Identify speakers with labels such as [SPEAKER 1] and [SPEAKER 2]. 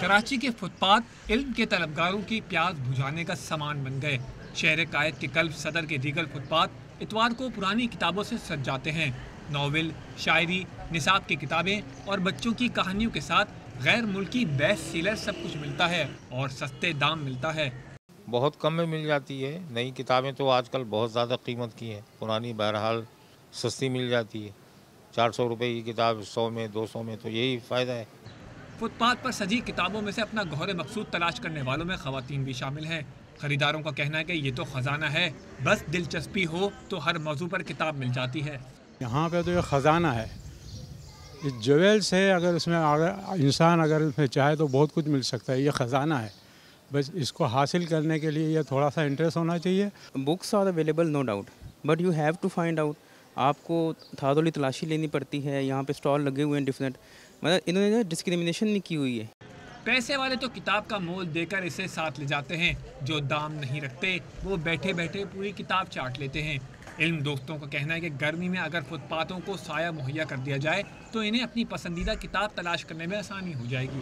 [SPEAKER 1] कराची के फुटपाथ इल्म के तलबगारों की प्यास बुझाने का सामान बन गए। शहर कायद के कल्ब सदर के रीगल फुटपाथ इतवार को पुरानी किताबों से सज जाते हैं। नॉवेल, शायरी, निसाब की किताबें और बच्चों की कहानियों के साथ गैर मुल्की बेस्ट सेलर सब कुछ मिलता है और सस्ते दाम मिलता है।
[SPEAKER 2] बहुत कम में मिल जाती है। नई किताबें तो आजकल बहुत ज़्यादा कीमत की हैं, पुरानी बहरहाल सस्ती मिल जाती है। 400 रुपये की किताब 100 में 200 में, तो यही फ़ायदा है।
[SPEAKER 1] फुटपाथ पर सजी किताबों में से अपना गौहर मकसूद तलाश करने वालों में खवातीन भी शामिल हैं। खरीदारों का कहना है कि ये तो खजाना है, बस दिलचस्पी हो तो हर मौजू पर किताब मिल जाती है।
[SPEAKER 3] यहाँ पे तो ये ख़जाना है, ये ज्वेल्स है। अगर उसमें इंसान अगर उसमें चाहे तो बहुत कुछ मिल सकता है। ये ख़जाना है, बस इसको हासिल करने के लिए ये थोड़ा सा इंटरेस्ट होना चाहिए।
[SPEAKER 4] Books are available no doubt, but you have to find out. आपको थादोली तलाशी लेनी पड़ती है। यहाँ पे स्टॉल लगे हुए हैं डिफरेंट, मतलब इन्होंने डिस्क्रिमिनेशन नहीं की हुई है।
[SPEAKER 1] पैसे वाले तो किताब का मोल देकर इसे साथ ले जाते हैं, जो दाम नहीं रखते वो बैठे बैठे पूरी किताब चाट लेते हैं। इल्म दोस्तों का कहना है कि गर्मी में अगर फुटपाथों को साया मुहैया कर दिया जाए तो इन्हें अपनी पसंदीदा किताब तलाश करने में आसानी हो जाएगी।